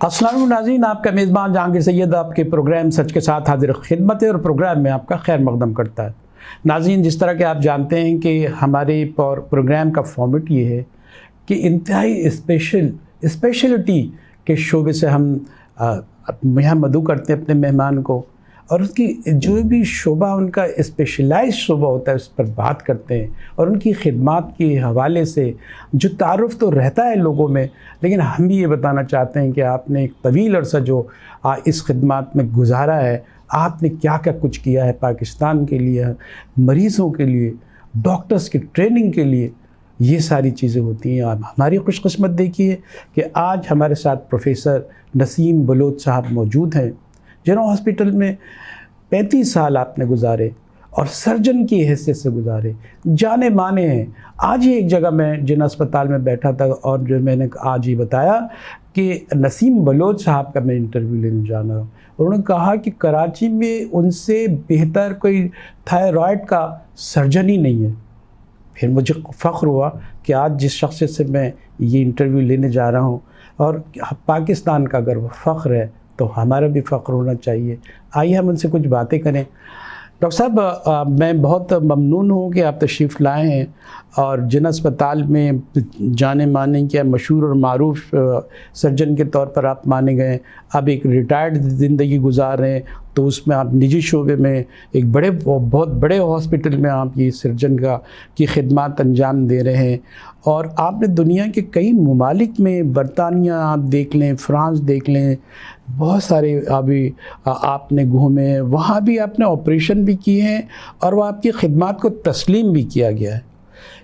अस्सलाम वालेकुम नाज़रीन, आपका मेज़बान जहांगीर सैयद आपके प्रोग्राम सच के साथ हाजिर खिदमत है और प्रोग्राम में आपका खैर मकदम करता है। नाज़रीन, जिस तरह के आप जानते हैं कि हमारे प्रोग्राम का फॉर्मेट ये है कि इंतहाई स्पेशलिटी के शोबे से हम यहाँ मदऊ करते हैं अपने मेहमान को, और उसकी जो भी शोबा उनका स्पेशलाइज्ड शोबा होता है उस पर बात करते हैं और उनकी खिदमत के हवाले से जो तारुफ़ तो रहता है लोगों में, लेकिन हम भी ये बताना चाहते हैं कि आपने एक तवील अरसा जो इस खिदमत में गुजारा है, आपने क्या क्या कुछ किया है पाकिस्तान के लिए, मरीज़ों के लिए, डॉक्टर्स की ट्रेनिंग के लिए, ये सारी चीज़ें होती हैं। आप हमारी खुशकिस्मत देखिए कि आज हमारे साथ प्रोफेसर नसीम बलोच साहब मौजूद हैं। जनरल हॉस्पिटल में 35 साल आपने गुजारे और सर्जन की हैसियत से गुजारे, जाने माने हैं। आज ही एक जगह मैं जिन अस्पताल में बैठा था और जो मैंने आज ही बताया कि नसीम बलोच साहब का मैं इंटरव्यू लेने जाना हूँ, उन्होंने कहा कि कराची में उनसे बेहतर कोई थायराइड का सर्जन ही नहीं है। फिर मुझे फ़ख्र हुआ कि आज जिस शख्स से मैं ये इंटरव्यू लेने जा रहा हूँ और पाकिस्तान का अगर वो फ़ख्र है तो हमारा भी फ़ख्र होना चाहिए। आइए हम उनसे कुछ बातें करें। डॉक्टर साहब, मैं बहुत ममनून हूँ कि आप तशरीफ़ लाए हैं और जिन अस्पताल में जाने माने क्या मशहूर और मारूफ सर्जन के तौर पर आप माने गए, अब एक रिटायर्ड ज़िंदगी गुजार रहे हैं, तो उसमें आप निजी शोबे में एक बहुत बड़े हॉस्पिटल में आप ये सर्जन की खिदमत अंजाम दे रहे हैं। और आपने दुनिया के कई ममालिक में, बरतानिया आप देख लें, फ़्रांस देख लें, बहुत सारे अभी आपने घूमे, वहाँ भी आपने ऑपरेशन भी किए हैं और वह आपकी खिदमत को तस्लीम भी किया गया है।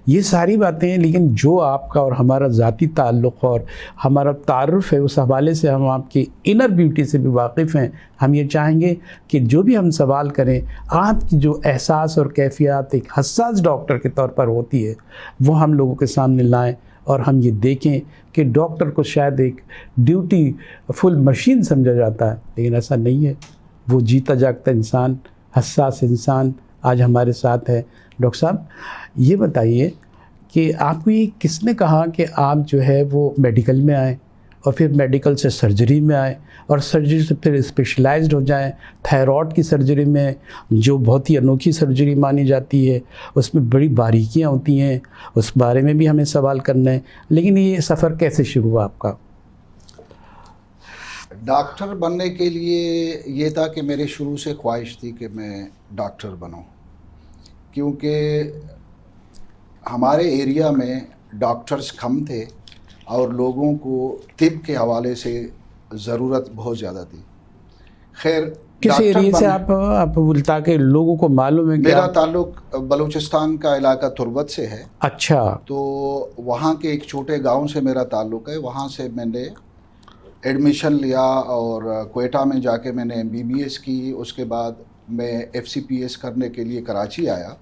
ये सारी बातें हैं, लेकिन जो आपका और हमारा ज़ाती ताल्लुक़ और हमारा तारुफ़ है, उस हवाले से हम आपकी इनर ब्यूटी से भी वाकिफ़ हैं। हम ये चाहेंगे कि जो भी हम सवाल करें, आपकी जो एहसास और कैफ़ियत एक हसास डॉक्टर के तौर पर होती है, वो हम लोगों के सामने लाएं और हम ये देखें कि डॉक्टर को शायद एक ड्यूटी फुल मशीन समझा जाता है, लेकिन ऐसा नहीं है। वो जीता जागता इंसान, हसास इंसान आज हमारे साथ है। डॉक्टर साहब, ये बताइए कि आपको ये किसने कहा कि आप जो है वो मेडिकल में आए और फिर मेडिकल से सर्जरी में आए और सर्जरी से फिर स्पेशलाइज्ड हो जाएं थायराइड की सर्जरी में, जो बहुत ही अनोखी सर्जरी मानी जाती है, उसमें बड़ी बारीकियां होती हैं, उस बारे में भी हमें सवाल करना है। लेकिन ये सफ़र कैसे शुरू हुआ आपका? डॉक्टर बनने के लिए ये था कि मेरे शुरू से ख्वाहिश थी कि मैं डॉक्टर बनूं, क्योंकि हमारे एरिया में डॉक्टर्स कम थे और लोगों को तिब के हवाले से ज़रूरत बहुत ज़्यादा थी। खैर, किस एरिया से आप ताकि लोगों को मालूम है? मेरा ताल्लुक़ बलूचिस्तान का इलाका तुर्बत से है। अच्छा। तो वहाँ के एक छोटे गांव से मेरा ताल्लुक़ है। वहाँ से मैंने एडमिशन लिया और क्वेटा में जाके मैंने MBBS की। उसके बाद मैं FCPS करने के लिए कराची आया,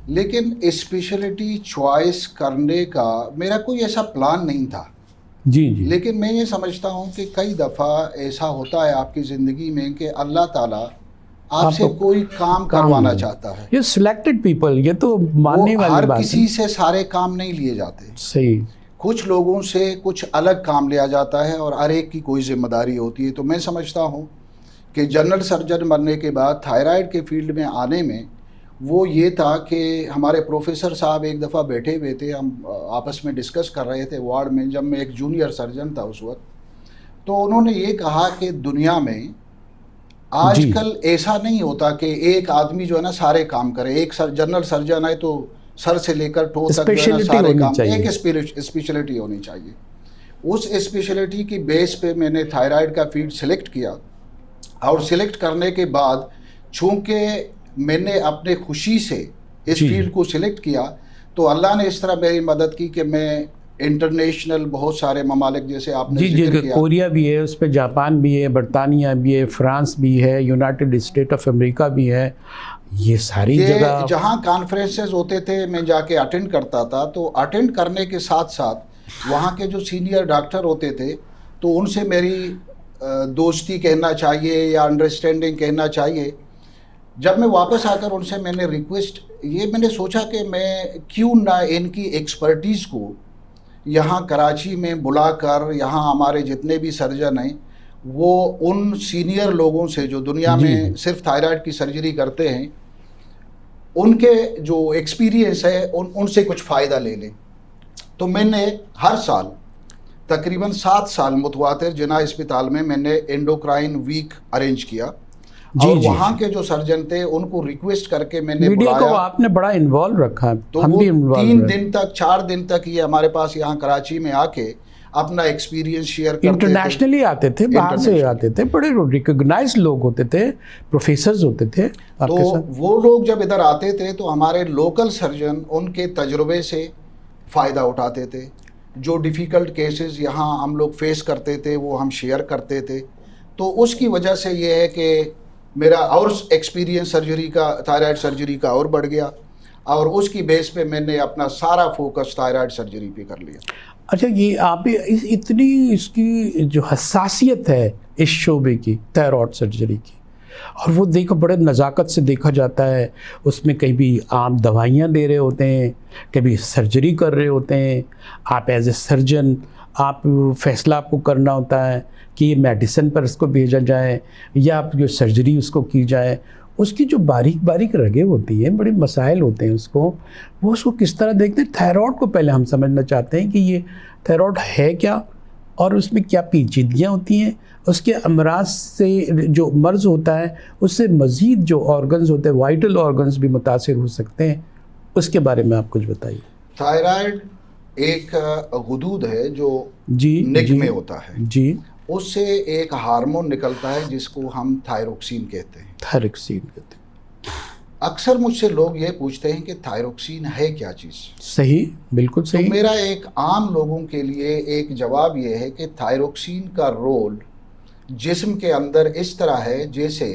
लेकिन स्पेशलिटी चॉइस करने का मेरा कोई ऐसा प्लान नहीं था। जी। लेकिन मैं ये समझता हूँ कि कई दफ़ा ऐसा होता है आपकी ज़िंदगी में कि अल्लाह ताला आपसे कोई काम करवाना चाहता है। ये सिलेक्टेड पीपल, ये तो मानने वाली बात है। हर किसी से सारे काम नहीं लिए जाते। सही। कुछ लोगों से कुछ अलग काम लिया जाता है और हर एक की कोई जिम्मेदारी होती है। तो मैं समझता हूँ कि जनरल सर्जन बनने के बाद थायराइड के फील्ड में आने में वो ये था कि हमारे प्रोफेसर साहब एक दफ़ा बैठे हुए थे, हम आपस में डिस्कस कर रहे थे वार्ड में, जब मैं एक जूनियर सर्जन था उस वक्त। तो उन्होंने ये कहा कि दुनिया में आजकल ऐसा नहीं होता कि एक आदमी जो है ना सारे काम करे। एक जनरल सर्जन है तो सर से लेकर टो तक जो है ना सारे काम, एक स्पेशलिटी होनी चाहिए। उस स्पेशलिटी की बेस पे मैंने थायराइड का फील्ड सिलेक्ट किया और सिलेक्ट करने के बाद चूँकि मैंने अपने खुशी से इस फील्ड को सिलेक्ट किया, तो अल्लाह ने इस तरह मेरी मदद की कि मैं इंटरनेशनल बहुत सारे ममालिक, जैसे आपने जिक्र किया, कोरिया भी है, उस पर जापान भी है, बरतानिया भी है, फ्रांस भी है, यूनाइटेड स्टेट ऑफ अमेरिका भी है, ये सारी जगह जहाँ कॉन्फ्रेंसेस होते थे मैं जाके अटेंड करता था। तो अटेंड करने के साथ साथ वहाँ के जो सीनियर डॉक्टर होते थे तो उनसे मेरी दोस्ती कहना चाहिए या अंडरस्टैंडिंग कहना चाहिए। जब मैं वापस आकर उनसे मैंने सोचा कि मैं क्यों ना इनकी एक्सपर्टीज़ को यहाँ कराची में बुलाकर यहाँ हमारे जितने भी सर्जन हैं वो उन सीनियर लोगों से जो दुनिया में सिर्फ थायराइड की सर्जरी करते हैं उनके जो एक्सपीरियंस है उनसे कुछ फ़ायदा ले लें। तो मैंने हर साल तकरीबन 7 साल मुतवातिर जिना अस्पताल में मैंने एंडोक्राइन वीक अरेंज किया और वहाँ के जो सर्जन थे उनको रिक्वेस्ट करके मैंने बुलाया। को आपने बड़ा इन्वॉल्व रखा, तो हम भी 3 दिन तक 4 दिन तक ये हमारे पास यहाँ कराची में आके अपना एक्सपीरियंस शेयर करते थे। इंटरनेशनली आते थे, बाहर से आते थे, बड़े रिकॉग्नाइज्ड लोग होते थे, प्रोफेसर्स होते थे तो वो लोग जब इधर आते थे तो हमारे लोकल सर्जन उनके तजुर्बे से फ़ायदा उठाते थे। जो डिफ़िकल्ट केसेस यहाँ हम लोग फेस करते थे वो हम शेयर करते थे। तो उसकी वजह से ये है कि मेरा और एक्सपीरियंस सर्जरी का, थायराइड सर्जरी का और बढ़ गया और उसकी बेस पे मैंने अपना सारा फोकस थायराइड सर्जरी पे कर लिया। अच्छा, ये आप इतनी इसकी जो हसासियत है इस शोबे की, थायराइड सर्जरी की, और वो देखो बड़े नज़ाकत से देखा जाता है, उसमें कभी आम दवाइयाँ दे रहे होते हैं, कभी सर्जरी कर रहे होते हैं। आप एज ए सर्जन आप फैसला आपको करना होता है कि ये मेडिसिन पर इसको भेजा जाए या आप जो सर्जरी उसको की जाए। उसकी जो बारीक बारीक रगें होती हैं, बड़े मसाइल होते हैं वो उसको किस तरह देखते हैं। थायराइड को पहले हम समझना चाहते हैं कि ये थायराइड है क्या और उसमें क्या पेचीदगियाँ होती हैं, उसके अमराज से जो मर्ज़ होता है उससे मज़ीद जो ऑर्गन्स होते हैं, वाइटल ऑर्गन्स भी मुतासिर हो सकते हैं। उसके बारे में आप कुछ बताइए। थायराइड एक गुदूद है जो नेक में होता है जी, उससे एक हार्मोन निकलता है जिसको हम थायरोक्सिन कहते हैं। थायरोक्सिन कहते हैं। अक्सर मुझसे लोग ये पूछते हैं कि थायरोक्सिन है क्या चीज़। सही, बिल्कुल सही। तो मेरा एक आम लोगों के लिए एक जवाब ये है कि थायरोक्सिन का रोल जिस्म के अंदर इस तरह है जैसे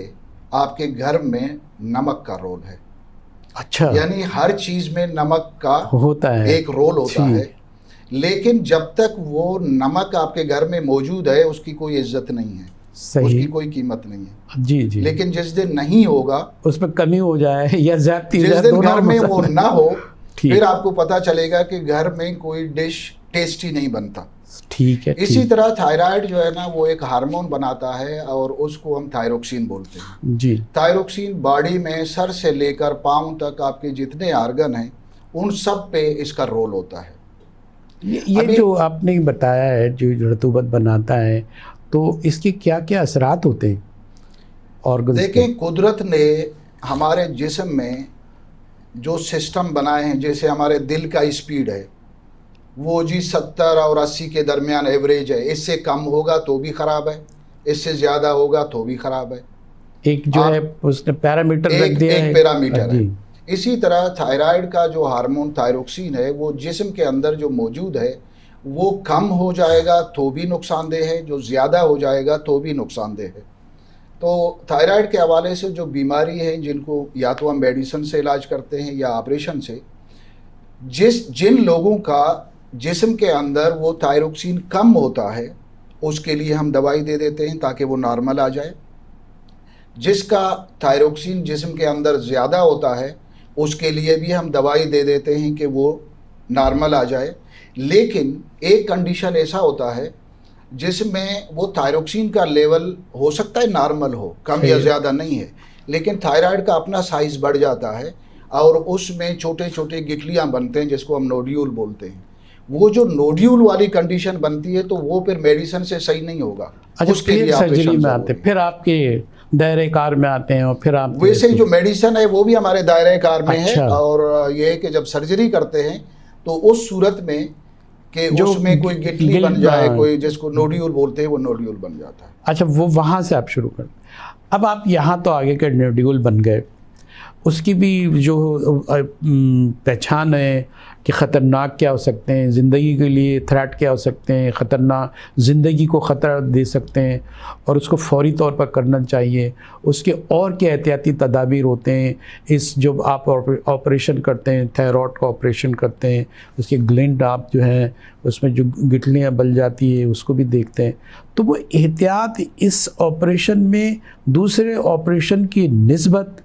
आपके घर में नमक का रोल है। अच्छा, यानी हर चीज़ में नमक का होता है, एक रोल होता है, लेकिन जब तक वो नमक आपके घर में मौजूद है उसकी कोई इज्जत नहीं है, उसकी कोई कीमत नहीं है। जी जी। लेकिन जिस दिन नहीं होगा, उसमें कमी हो जाए या ज्यादती, जिस दिन घर में वो ना हो, फिर आपको पता चलेगा कि घर में कोई डिश टेस्टी नहीं बनता। ठीक है। इसी तरह थायराइड जो है ना वो एक हार्मोन बनाता है और उसको हम थायरोक्सिन बोलते हैं। जी। थायरोक्सिन बॉडी में सर से लेकर पाँव तक आपके जितने आर्गन हैं उन सब पे इसका रोल होता है। ये जो आपने बताया है जो रतूबत बनाता है, तो इसके क्या क्या असरात होते हैं ऑर्गन्स? देखें, कुदरत ने हमारे जिस्म में जो सिस्टम बनाए हैं, जैसे हमारे दिल का स्पीड है वो जी 70 और 80 के दरमियान एवरेज है। इससे कम होगा तो भी ख़राब है, इससे ज़्यादा होगा तो भी ख़राब है। एक जो है उसने पैरामीटर रख दिया है, एक पैरामीटर है। इसी तरह थायराइड का जो हार्मोन थायरोक्सिन है वो जिस्म के अंदर जो मौजूद है वो कम हो जाएगा तो भी नुकसानदेह है, जो ज़्यादा हो जाएगा तो भी नुकसानदेह है। तो थायराइड के हवाले से जो बीमारी है जिनको या तो हम मेडिसिन से इलाज करते हैं या ऑपरेशन से, जिन लोगों का जिस्म के अंदर वो थायरोक्सिन कम होता है उसके लिए हम दवाई दे देते हैं ताकि वो नॉर्मल आ जाए। जिसका थायरोक्सिन जिस्म के अंदर ज़्यादा होता है उसके लिए भी हम दवाई दे देते हैं कि वो नॉर्मल आ जाए। लेकिन एक कंडीशन ऐसा होता है जिसमें वो थायरोक्सिन का लेवल हो सकता है नॉर्मल हो, कम या ज़्यादा नहीं है, लेकिन थायराइड का अपना साइज़ बढ़ जाता है और उसमें छोटे छोटे गिठलियाँ बनते हैं जिसको हम नोड्यूल बोलते हैं। वो जो नोड्यूल वाली कंडीशन बनती है तो वो फिर मेडिसिन से सही नहीं होगा। अच्छा, उसके लिए सर्जरी में आते, फिर आपके दायरे कार में आते हैं और फिर आप वैसे जो मेडिसिन है वो भी हमारे दायरे कार में है। और ये है कि जब सर्जरी करते हैं तो उस सूरत में कि उसमें कोई गिठली बन जाए, कोई जिसको नोड्यूल बोलते हैं, वो नोड्यूल बन जाता है। अच्छा, वो वहाँ से आप शुरू कर। अब आप यहाँ तो आगे के नोड्यूल बन गए, उसकी भी जो पहचान है कि ख़तरनाक क्या हो सकते हैं, ज़िंदगी के लिए थ्रेट क्या हो सकते हैं, ख़तरनाक ज़िंदगी को ख़तरा दे सकते हैं और उसको फौरी तौर पर करना चाहिए। उसके और क्या एहतियाती तदाबीर होते हैं इस जब आप ऑपरेशन करते हैं, थायराइड का ऑपरेशन करते हैं, उसके ग्लैंड आप जो है उसमें जो गिठलियाँ बल जाती है उसको भी देखते हैं। तो वो एहतियात इस ऑपरेशन में दूसरे ऑपरेशन की निस्बत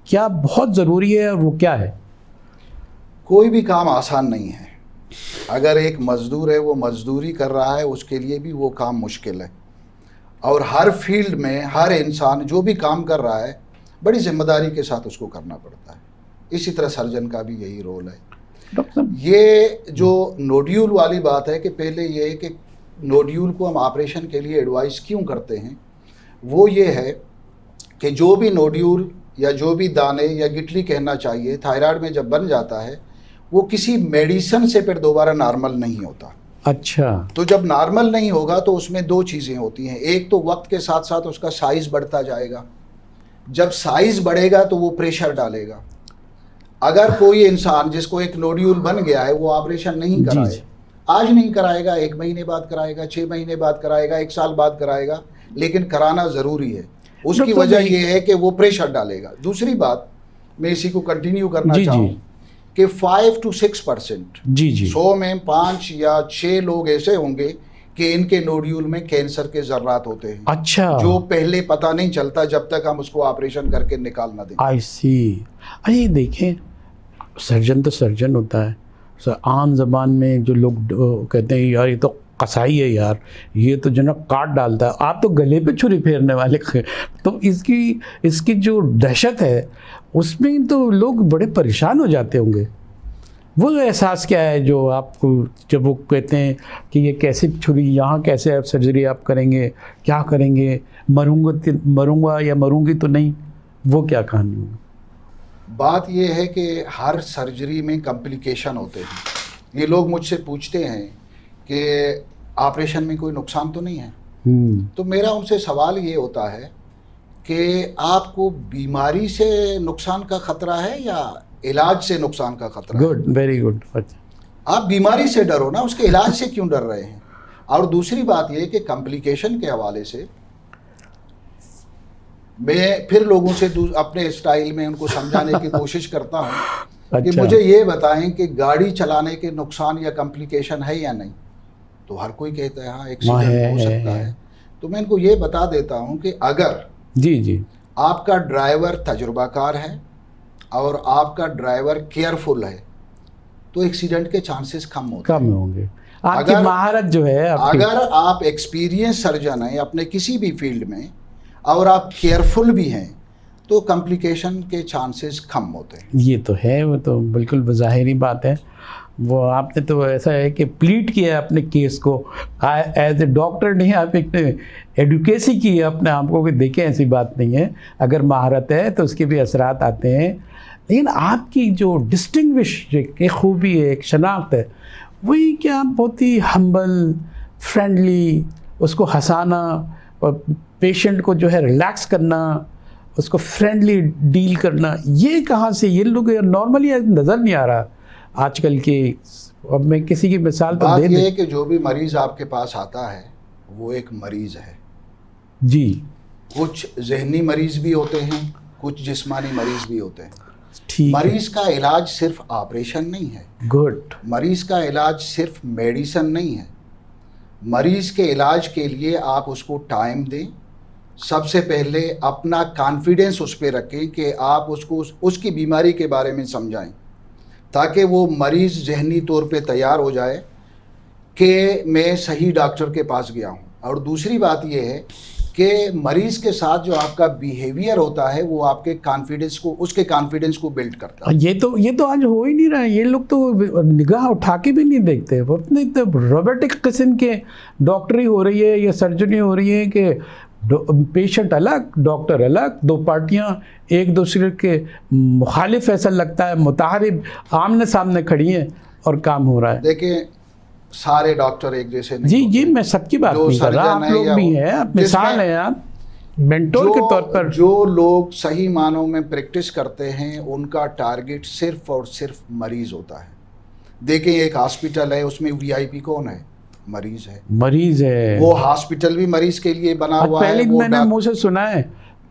क्या बहुत ज़रूरी है और वो क्या है? कोई भी काम आसान नहीं है। अगर एक मजदूर है वो मजदूरी कर रहा है, उसके लिए भी वो काम मुश्किल है। और हर फील्ड में हर इंसान जो भी काम कर रहा है बड़ी जिम्मेदारी के साथ उसको करना पड़ता है। इसी तरह सर्जन का भी यही रोल है। डॉक्टर साहब, ये जो नोड्यूल वाली बात है कि पहले ये है कि नोड्यूल को हम ऑपरेशन के लिए एडवाइस क्यों करते हैं, वो ये है कि जो भी नोड्यूल या जो भी दाने या गिटली कहना चाहिए थायराइड में जब बन जाता है, वो किसी मेडिसिन से फिर दोबारा नॉर्मल नहीं होता। अच्छा, तो जब नॉर्मल नहीं होगा तो उसमें दो चीज़ें होती हैं। एक तो वक्त के साथ साथ उसका साइज़ बढ़ता जाएगा। जब साइज़ बढ़ेगा तो वो प्रेशर डालेगा। अगर कोई इंसान जिसको एक नोड्यूल बन गया है वो ऑपरेशन नहीं कराए, आज नहीं कराएगा, 1 महीने बाद कराएगा, 6 महीने बाद कराएगा, 1 साल बाद कराएगा, लेकिन कराना ज़रूरी है। उसकी वजह ये है कि वो प्रेशर डालेगा। दूसरी बात, मैं इसी को कंटिन्यू करना चाहूँ कि 5 to 6% जी जी 100 में 5 या 6 लोग ऐसे होंगे कि इनके नोड्यूल में कैंसर के जर्रात होते हैं। अच्छा, जो पहले पता नहीं चलता जब तक हम उसको ऑपरेशन करके निकाल ना दें। आई सी। अरे देखें, सर्जन तो सर्जन होता है। आम जबान में जो लोग कहते हैं यार ये तो कसाई है यार, ये तो जना काट डालता है, आप तो गले पे छुरी फेरने वाले। तो इसकी जो दहशत है उसमें तो लोग बड़े परेशान हो जाते होंगे। वो एहसास क्या है जो आपको, जब वो कहते हैं कि ये कैसे छुरी, यहाँ कैसे आप सर्जरी आप करेंगे, क्या करेंगे, मरूंगा या मरूंगी तो नहीं, वो क्या कहानी होगी? बात ये है कि हर सर्जरी में कॉम्प्लिकेशन होते हैं। ये लोग मुझसे पूछते हैं कि ऑपरेशन में कोई नुकसान तो नहीं है। तो मेरा उनसे सवाल ये होता है कि आपको बीमारी से नुकसान का खतरा है या इलाज से नुकसान का खतरा है? Good, very good. आप बीमारी से डरो ना, उसके इलाज से क्यों डर रहे हैं? और दूसरी बात ये कि कॉम्प्लिकेशन के हवाले से मैं फिर लोगों से अपने स्टाइल में उनको समझाने की कोशिश करता हूँ कि मुझे ये बताएं कि गाड़ी चलाने के नुकसान या कॉम्प्लिकेशन है या नहीं। तो हर कोई कहता है हाँ एक्सीडेंट हो सकता है। तो मैं इनको ये बता देता हूँ कि अगर जी आपका ड्राइवर तजुर्बाकार है और आपका ड्राइवर केयरफुल है तो एक्सीडेंट के चांसेस कम होंगे। आपकी महारत जो है अगर आप एक्सपीरियंस सर्जन हैं अपने किसी भी फील्ड में और आप केयरफुल भी हैं तो कॉम्प्लिकेशन के चांसेस कम होते हैं। ये तो है, वो तो बिल्कुल बज़ाहिरी बात है। वो आपने तो ऐसा है कि प्लीट किया अपने केस को, एज ए डॉक्टर नहीं, आप एक एडुकेसी की है अपने आप को कि देखें ऐसी बात नहीं है, अगर महारत है तो उसके भी असरात आते हैं। लेकिन आपकी जो डिस्टिंग्विश एक खूबी है, एक शनाख्त है, वही कि आप बहुत ही हम्बल, फ्रेंडली, उसको हंसाना और पेशेंट को जो है रिलैक्स करना, उसको फ्रेंडली डील करना, ये कहाँ से, ये लोग नॉर्मली नज़र नहीं आ रहा आजकल के। अब मैं किसी की मिसाल तो दे ये कि जो भी मरीज़ आपके पास आता है वो एक मरीज़ है जी। कुछ जहनी मरीज़ भी होते हैं, कुछ जिस्मानी मरीज़ भी होते हैं। ठीक, मरीज़ का इलाज सिर्फ ऑपरेशन नहीं है। गुड। मरीज़ का इलाज सिर्फ मेडिसिन नहीं है। मरीज़ के इलाज के लिए आप उसको टाइम दें। सबसे पहले अपना कॉन्फिडेंस उस पर रखें कि आप उसको उसकी बीमारी के बारे में समझाएं ताकि वो मरीज़ जहनी तौर पे तैयार हो जाए कि मैं सही डॉक्टर के पास गया हूँ। और दूसरी बात ये है कि मरीज़ के साथ जो आपका बिहेवियर होता है वो आपके कॉन्फिडेंस को, उसके कॉन्फिडेंस को बिल्ड करता है। ये तो आज हो ही नहीं रहा है। ये लोग तो निगाह उठा के भी नहीं देखते। वो अपने तो रोबोटिक किस्म के डॉक्टरी हो रही है या सर्जरी हो रही है कि पेशेंट अलग, डॉक्टर अलग, दो पार्टियां एक दूसरे के मुखालिफ ऐसा लगता है, मुताहरिब आमने सामने खड़ी हैं और काम हो रहा है। देखिए सारे डॉक्टर एक जैसे नहीं जी, मैं सबकी बात नहीं कर रहा, आप लोग भी हैं, आप मिसाल हैं, आप मेंटोर के तौर पर। जो लोग सही मानों में प्रैक्टिस करते हैं उनका टारगेट सिर्फ और सिर्फ मरीज होता है। देखें एक हॉस्पिटल है, उसमें वीआईपी कौन है? मरीज है। वो हॉस्पिटल भी मरीज के लिए बना हुआ है। पहले मैंने मुँह से सुना है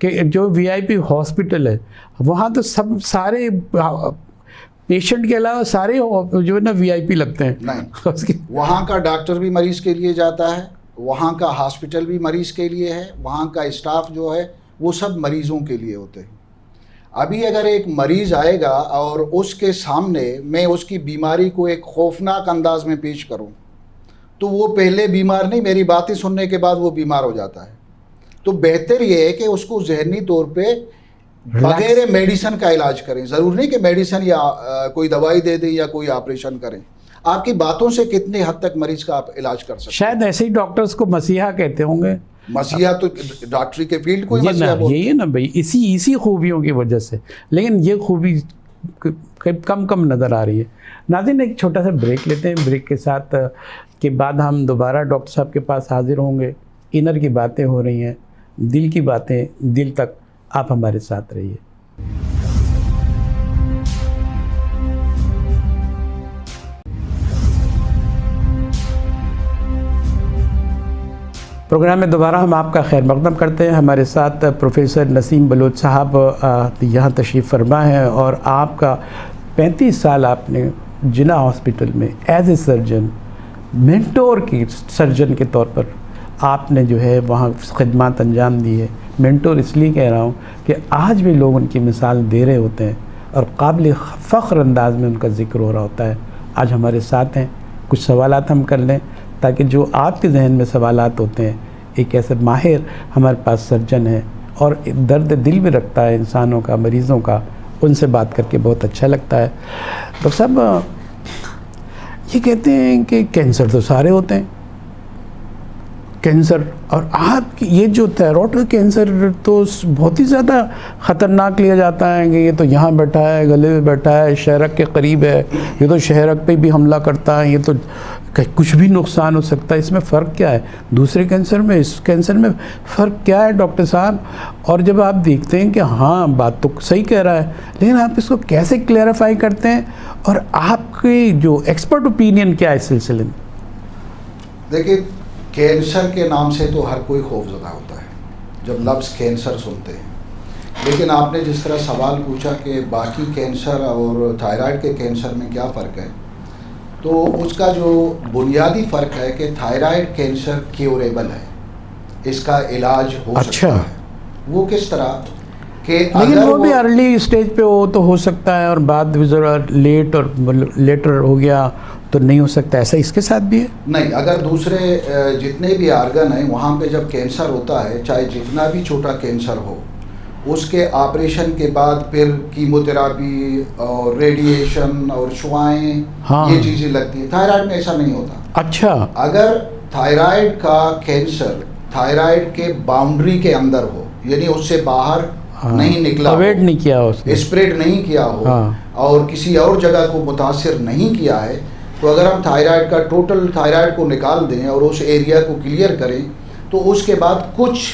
कि जो वीआईपी हॉस्पिटल है वहाँ तो सब सारे पेशेंट के अलावा सारे जो है ना वीआईपी लगते हैं। नहीं, वहाँ का डॉक्टर भी मरीज के लिए जाता है, वहाँ का हॉस्पिटल भी मरीज के लिए है, वहाँ का स्टाफ जो है वो सब मरीजों के लिए होते हैं। अभी अगर एक मरीज़ आएगा और उसके सामने मैं उसकी बीमारी को एक खौफनाक अंदाज में पेश करूं, तो वो पहले बीमार नहीं, मेरी बातें सुनने के बाद वो बीमार हो जाता है। तो बेहतर ये है कि उसको जहनी तौर पे बगैर मेडिसिन का इलाज करें। ज़रूर नहीं कि मेडिसिन या कोई दवाई दे दें या कोई ऑपरेशन करें। आपकी बातों से कितने हद तक मरीज का आप इलाज कर सकते हैं। शायद ऐसे ही डॉक्टर्स को मसीहा कहते होंगे। मसीहा तो डॉक्टरी के फील्ड को ही मसीहा बोलते हैं। यही है ना भाई, इसी खूबियों की वजह से, लेकिन ये खूबी कम नज़र आ रही है। नाज़रीन, एक छोटा सा ब्रेक लेते हैं। ब्रेक के साथ के बाद हम दोबारा डॉक्टर साहब के पास हाजिर होंगे। इनर की बातें हो रही हैं, दिल की बातें दिल तक। आप हमारे साथ रहिए। प्रोग्राम में दोबारा हम आपका खैर मकदम करते हैं। हमारे साथ प्रोफेसर नसीम बलोच साहब यहाँ तशरीफ़ फरमा है और आपका 35 साल आपने जिना हॉस्पिटल में एज ए सर्जन, मेंटोर की सर्जन के तौर पर आपने जो है वहाँ खिदमत अंजाम दी है। मेंटोर इसलिए कह रहा हूँ कि आज भी लोग उनकी मिसाल दे रहे होते हैं और काबिल फ़ख्र अंदाज में उनका ज़िक्र हो रहा होता है। आज हमारे साथ हैं, कुछ सवालात हम कर लें ताकि जो आपके जहन में सवालात होते हैं, एक ऐसे माहिर हमारे पास सर्जन है और दर्द दिल भी रखता है इंसानों का, मरीज़ों का, उनसे बात करके बहुत अच्छा लगता है। डॉक्टर साहब, ये कहते हैं कि कैंसर तो सारे होते हैं, कैंसर, और आपकी ये जो थायराइड का कैंसर तो बहुत ही ज़्यादा ख़तरनाक लिया जाता है कि ये तो यहाँ बैठा है, गले में बैठा है, शहरक के करीब है, ये तो शहरक पे भी हमला करता है, ये तो कुछ भी नुकसान हो सकता है। इसमें फ़र्क क्या है दूसरे कैंसर में, इस कैंसर में फ़र्क क्या है डॉक्टर साहब? और जब आप देखते हैं कि हाँ बात तो सही कह रहा है, लेकिन आप इसको कैसे क्लैरिफाई करते हैं और आपकी जो एक्सपर्ट ओपिनियन क्या है इस सिलसिले में? देखिए, कैंसर के नाम से तो हर कोई खौफज़दा होता है जब लफ्ज़ कैंसर सुनते हैं, लेकिन आपने जिस तरह सवाल पूछा कि बाकी कैंसर और थायराइड के कैंसर में क्या फ़र्क है, तो उसका जो बुनियादी फ़र्क है कि थायराइड कैंसर क्योरेबल है, इसका इलाज हो सकता है। वो किस तरह कि लेकिन वो भी अर्ली स्टेज पे हो सकता है और बाद में ज़रा लेटर हो गया तो नहीं हो सकता, ऐसा इसके साथ भी है? नहीं, अगर दूसरे जितने भी आर्गन हैं वहाँ पे जब कैंसर होता है, चाहे जितना भी छोटा कैंसर हो, उसके ऑपरेशन के बाद फिर कीमोथेरापी और रेडिएशन और शुआएं, हाँ, ये चीज़ें लगती हैं। थायराइड में ऐसा नहीं होता। अच्छा, अगर थायराइड का कैंसर थायराइड के बाउंड्री के अंदर हो, यानी उससे बाहर नहीं निकला, अवॉइड नहीं किया उसने, स्प्रेड नहीं किया हो, और किसी और जगह को मुतासिर नहीं किया है, तो अगर हम थायराइड का टोटल थायराइड को निकाल दें और उस एरिया को क्लियर करें, तो उसके बाद कुछ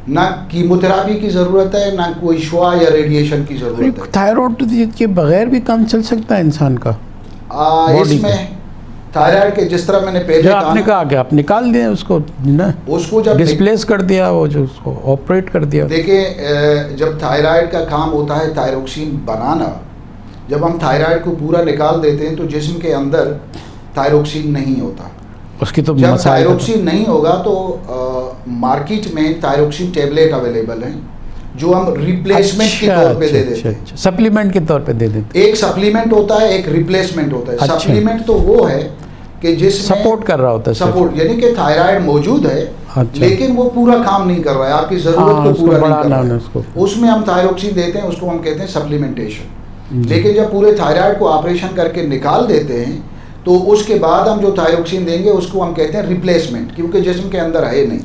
ना कीमोथेरापी की ज़रूरत है, ना कोई शुआ या रेडिएशन की ज़रूरत है। थायराइड के बगैर भी काम चल सकता है इंसान का? इसमें थायराइड के जिस तरह मैंने पहले आपने कहा कि आप निकाल दिए उसको ना, उसको जब डिस्प्लेस कर दिया, वो जो उसको ऑपरेट कर दिया। देखिए, जब थायराइड का काम होता है थायरोक्सिन बनाना, जब हम थायराइड को पूरा निकाल देते हैं तो जिस्म के अंदर थायरोक्सिन नहीं होता। उसकी तो जब थायरोक्सिन नहीं होगा तो मार्केट में थायरोक्सिन टेबलेट अवेलेबल हैं जो हम रिप्लेसमेंट के तौर पे दे देते हैं, सप्लीमेंट के तौर पे दे देते हैं। एक सप्लीमेंट होता है, एक रिप्लेसमेंट होता है। सप्लीमेंट तो वो है कि जिसमें सपोर्ट कर रहा होता है, सपोर्ट, यानी कि थायराइड मौजूद है, लेकिन वो पूरा काम नहीं कर रहा है, आपकी ज़रूरत को पूरा नहीं कर रहा है, उसमें हम थायरोक्सिन देते हैं, उसको हम कहते हैं सप्लीमेंटेशन। लेकिन जब पूरे थायराइड को ऑपरेशन करके निकाल देते हैं तो उसके बाद हम जो थायरोक्सिन देंगे उसको हम कहते हैं रिप्लेसमेंट, क्योंकि जिस्म के अंदर है नहीं।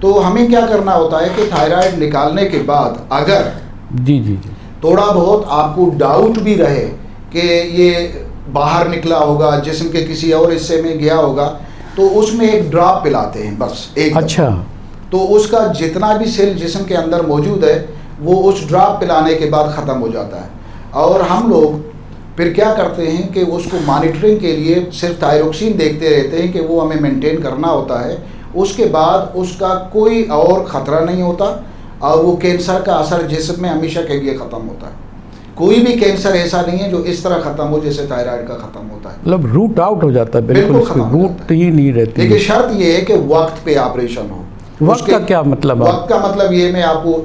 तो हमें क्या करना होता है कि थायराइड निकालने के बाद अगर जी थोड़ा बहुत आपको डाउट भी रहे कि ये बाहर निकला होगा, जिस्म के किसी और हिस्से में गया होगा, तो उसमें एक ड्रॉप पिलाते हैं, बस एक। अच्छा, तो उसका जितना भी सेल जिस्म के अंदर मौजूद है वो उस ड्रॉप पिलाने के बाद ख़त्म हो जाता है। और हम लोग फिर क्या करते हैं कि उसको मॉनिटरिंग के लिए सिर्फ थायरोक्सिन देखते रहते हैं कि वो हमें मेंटेन करना होता है। उसके बाद उसका कोई और ख़तरा नहीं होता और वो कैंसर का असर जिस्म में हमेशा के लिए ख़त्म होता है। कोई भी कैंसर ऐसा नहीं है जो इस तरह ख़त्म हो जैसे थायराइड का ख़त्म होता है, मतलब रूट आउट हो जाता है, बिल्कुल रूट ही नहीं रहती। देखिए, शर्त ये है कि वक्त पे ऑपरेशन हो। वक्त का क्या मतलब? वक्त का मतलब ये मैं आपको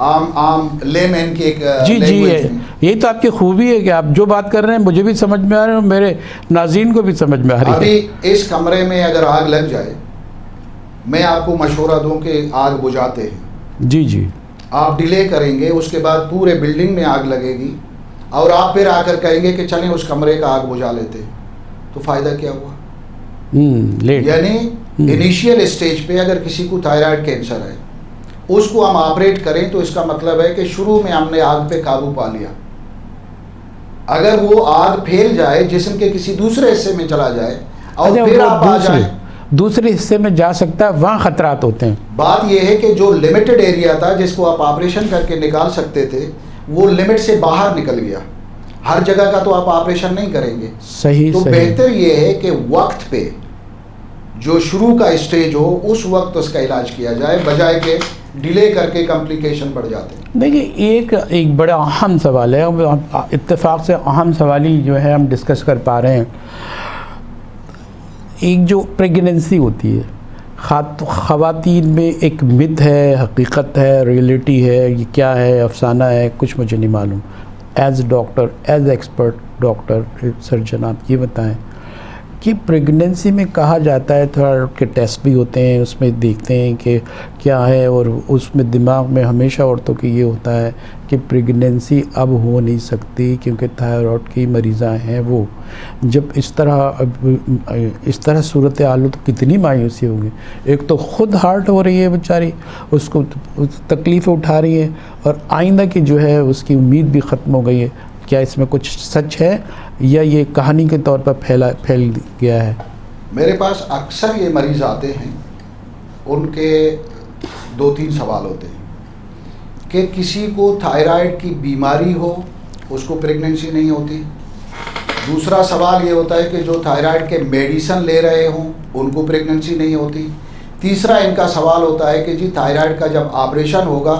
आम लेमैन की एक जी जी language है, में। यही तो आपकी खूबी है कि आप जो बात कर रहे हैं मुझे भी समझ में आ रहे हैं और मेरे नाज़रीन को भी समझ में आ रही है। अभी इस कमरे में अगर आग लग जाए, मैं आपको मशवरा दूं कि आग बुझाते हैं, जी जी। आप डिले करेंगे, उसके बाद पूरे बिल्डिंग में आग लगेगी और आप फिर आकर कहेंगे कि चलें उस कमरे का आग बुझा लेते हैं, तो फ़ायदा क्या हुआ? लेट। यानी इनिशियल स्टेज पे अगर किसी को थायराइड कैंसर है, उसको हम ऑपरेट करें तो इसका मतलब है कि शुरू में हमने आग पे काबू पा लिया। अगर वो आग फैल जाए, जिस्म के किसी दूसरे हिस्से में चला जाए और अच्छा, फिर वो आप आ जाए, दूसरे हिस्से में जा सकता है, वहाँ खतरात होते हैं। बात यह है कि जो लिमिटेड एरिया था जिसको आप ऑपरेशन करके निकाल सकते थे, वो लिमिट से बाहर निकल गया। हर जगह का तो आप ऑपरेशन नहीं करेंगे। सही तो सही। बेहतर ये है कि वक्त पे जो शुरू का स्टेज हो उस वक्त उसका इलाज किया जाए, बजाय के डिले करके कॉम्प्लिकेशन बढ़ जाते हैं। देखिए, एक बड़ा अहम सवाल है, इत्तेफाक से अहम सवाल ही जो है हम डिस्कस कर पा रहे हैं। एक जो प्रेगनेंसी होती है, ख़वातीन में एक मिथ है, हकीकत है, रियलिटी है, ये क्या है, अफसाना है, कुछ मुझे नहीं मालूम। As doctor, as expert doctor, surgeon, आप ये बताएं कि प्रेगनेंसी में कहा जाता है, थोड़ा के टेस्ट भी होते हैं, उसमें देखते हैं कि क्या है, और उसमें दिमाग में हमेशा औरतों की ये होता है कि प्रेगनेंसी अब हो नहीं सकती क्योंकि थायराइड की मरीज़ा हैं वो। जब इस तरह सूरत हाल हो तो कितनी मायूसी होगी। एक तो ख़ुद हार्ट हो रही है बेचारी, उसको तकलीफ़ उठा रही है, और आइंदा की जो है उसकी उम्मीद भी ख़त्म हो गई है। क्या इसमें कुछ सच है या ये कहानी के तौर पर फैल गया है? मेरे पास अक्सर ये मरीज़ आते हैं, उनके 2-3 सवाल होते हैं कि किसी को थायराइड की बीमारी हो, उसको प्रेगनेंसी नहीं होती। दूसरा सवाल ये होता है कि जो थायराइड के मेडिसिन ले रहे हों उनको प्रेगनेंसी नहीं होती। तीसरा इनका सवाल होता है कि जी थायराइड का जब ऑपरेशन होगा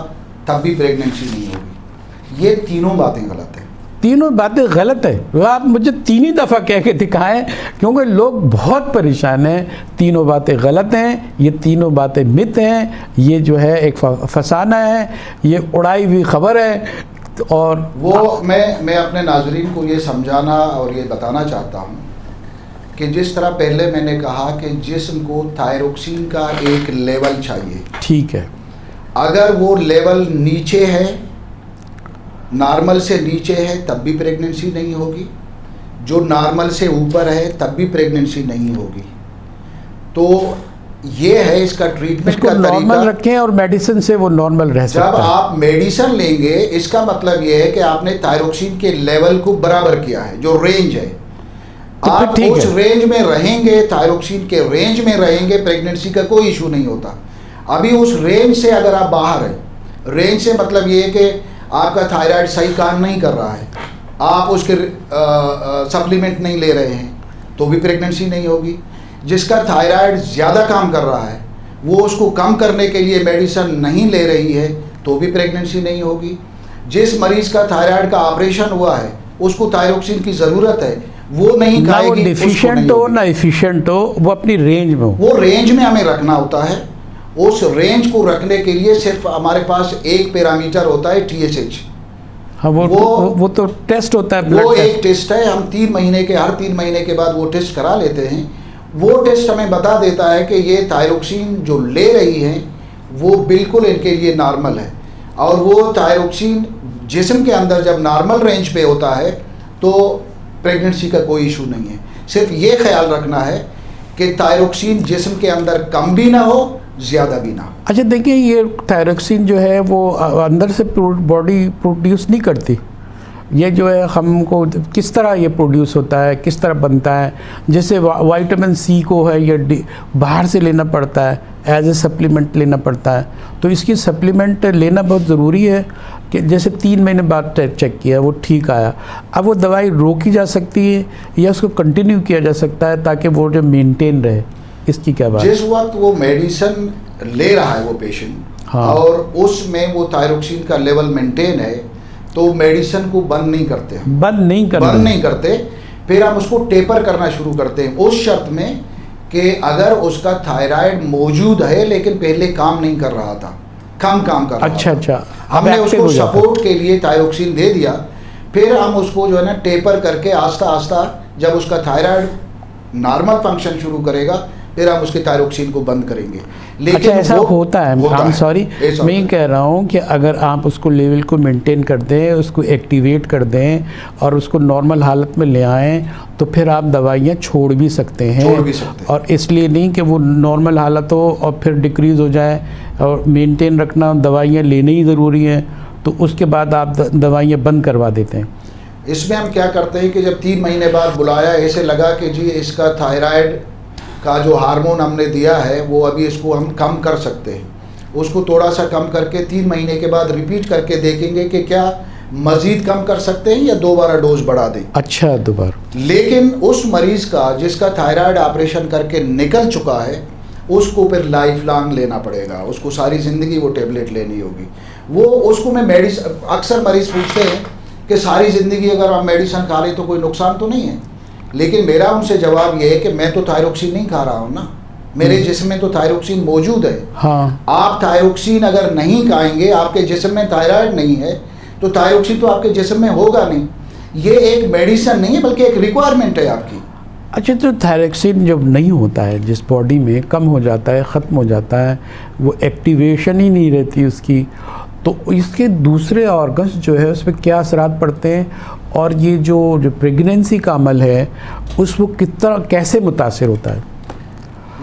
तब भी प्रेगनेंसी नहीं होगी। ये तीनों बातें गलत हैं। तीनों बातें गलत है। वो आप मुझे 3 ही दफ़ा कह के दिखाएं, क्योंकि लोग बहुत परेशान हैं। तीनों बातें गलत हैं, ये तीनों बातें मिथ हैं, ये जो है एक फसाना है, ये उड़ाई हुई खबर है। और वो मैं अपने नाजरीन को ये समझाना और ये बताना चाहता हूँ कि जिस तरह पहले मैंने कहा कि जिस्म को थायरोक्सिन का एक लेवल चाहिए, ठीक है, अगर वो लेवल नीचे है, नॉर्मल से नीचे है, तब भी प्रेगनेंसी नहीं होगी। जो नॉर्मल से ऊपर है तब भी प्रेगनेंसी नहीं होगी। तो ये है इसका ट्रीटमेंट का तरीका। नॉर्मल रखें और मेडिसिन से वो नॉर्मल रह सकता है। जब आप मेडिसिन लेंगे, इसका मतलब ये है कि आपने थायरोक्सिन के लेवल को बराबर किया है, जो रेंज है। तो आप उस रेंज में रहेंगे, थायरोक्सिन के रेंज में रहेंगे, प्रेगनेंसी का कोई इशू नहीं होता। अभी उस रेंज से अगर आप बाहर हैं, रेंज से मतलब ये है कि आपका थायराइड सही काम नहीं कर रहा है, आप उसके सप्लीमेंट नहीं ले रहे हैं, तो भी प्रेगनेंसी नहीं होगी। जिसका थायराइड ज़्यादा काम कर रहा है, वो उसको कम करने के लिए मेडिसिन नहीं ले रही है, तो भी प्रेगनेंसी नहीं होगी। जिस मरीज़ का थायराइड का ऑपरेशन हुआ है, उसको थायरोक्सिन की ज़रूरत है, वो नहीं खाएगी, ना वो डिफिशिएंट हो ना एफिशिएंट हो, वो अपनी रेंज में हो। वो रेंज में हमें रखना होता है। उस रेंज को रखने के लिए सिर्फ हमारे पास एक पैरामीटर होता है, TSH। हाँ, वो तो टेस्ट होता है, वो एक टेस्ट है। हम हर 3 महीने के बाद वो टेस्ट करा लेते हैं। वो टेस्ट हमें बता देता है कि ये थायरोक्सिन जो ले रही हैं वो बिल्कुल इनके लिए नॉर्मल है। और वो थायरोक्सिन जिस्म के अंदर जब नॉर्मल रेंज पे होता है तो प्रेगनेंसी का कोई इशू नहीं है। सिर्फ ये ख्याल रखना है कि थायरोक्सिन जिस्म के अंदर कम भी ना हो, ज़्यादा भी ना हो। अच्छा देखिए, ये थायरोक्सिन जो है वो अंदर से बॉडी प्रोड्यूस नहीं करती। ये जो है हमको किस तरह ये प्रोड्यूस होता है, किस तरह बनता है? जैसे विटामिन C को है ये बाहर से लेना पड़ता है, एज ए सप्लीमेंट लेना पड़ता है। तो इसकी सप्लीमेंट लेना बहुत ज़रूरी है कि जैसे 3 महीने बाद चेक किया, वो ठीक आया, अब वो दवाई रोकी जा सकती है या उसको कंटिन्यू किया जा सकता है ताकि वो जो मेंटेन रहे? इसकी क्या बात? जिस वक्त वो मेडिसिन ले रहा है वो पेशेंट, हाँ, और उसमें वो थायरोक्सिन का लेवल मेंटेन है, तो मेडिसिन को बंद नहीं करते। फिर हम उसको टेपर करना शुरू करते हैं, उस शर्त में कि अगर उसका थायराइड मौजूद है लेकिन पहले काम नहीं कर रहा था, कम काम कर रहा अच्छा था। अच्छा, हमने अब active उसको हो जाता है। सपोर्ट के लिए थायरोक्सिन दे दिया, फिर हम उसको जो है ना टेपर करके आस्ता आस्ता जब उसका थायराइड नॉर्मल फंक्शन शुरू करेगा फिर हम उसके थायरोक्सिन को बंद करेंगे। अच्छा, ऐसा होता है। I'm सॉरी, ऐसा मैं होता है। कह रहा हूँ कि अगर आप उसको लेवल को मेंटेन कर दें, उसको एक्टिवेट कर दें और उसको नॉर्मल हालत में ले आएँ, तो फिर आप दवाइयाँ छोड़ भी सकते हैं। छोड़ भी सकते हैं। और इसलिए नहीं कि वो नॉर्मल हालत हो और फिर डिक्रीज़ हो जाए, और मेंटेन रखना, दवाइयाँ लेनी ही ज़रूरी है, तो उसके बाद आप दवाइयाँ बंद करवा देते हैं। इसमें हम क्या करते हैं कि जब 3 महीने बाद बुलाया, ऐसे लगा कि जी इसका थायराइड का जो हार्मोन हमने दिया है वो अभी इसको हम कम कर सकते हैं, उसको थोड़ा सा कम करके 3 महीने के बाद रिपीट करके देखेंगे कि क्या मज़ीद कम कर सकते हैं या दोबारा डोज बढ़ा दें। अच्छा, दोबारा। लेकिन उस मरीज़ का जिसका थायराइड ऑपरेशन करके निकल चुका है उसको फिर लाइफ लॉन्ग लेना पड़ेगा, उसको सारी ज़िंदगी वो टेबलेट लेनी होगी। वो उसको मैं मेडिसिन, अक्सर मरीज़ पूछते हैं कि सारी ज़िंदगी अगर आप मेडिसिन खा लें तो कोई नुकसान तो नहीं है, लेकिन मेरा उनसे जवाब ये है कि मैं तो थायरोक्सिन नहीं खा रहा हूँ ना, मेरे जिस्म में तो थायरोक्सिन मौजूद है। हाँ, आप थायरोक्सिन अगर नहीं खाएंगे, आपके जिस्म में थायराइड नहीं है, तो थायरोक्सिन तो आपके जिस्म में होगा नहीं। ये एक मेडिसिन नहीं है बल्कि एक रिक्वायरमेंट है आपकी। अच्छा, तो थायरोक्सिन जब नहीं होता है, जिस बॉडी में कम हो जाता है, ख़त्म हो जाता है, वो एक्टिवेशन ही नहीं रहती उसकी, तो इसके दूसरे ऑर्गन्स जो है उस पर क्या असरात पड़ते हैं, और ये जो प्रेगनेंसी का अमल है उस वो कितना कैसे मुतासिर होता है?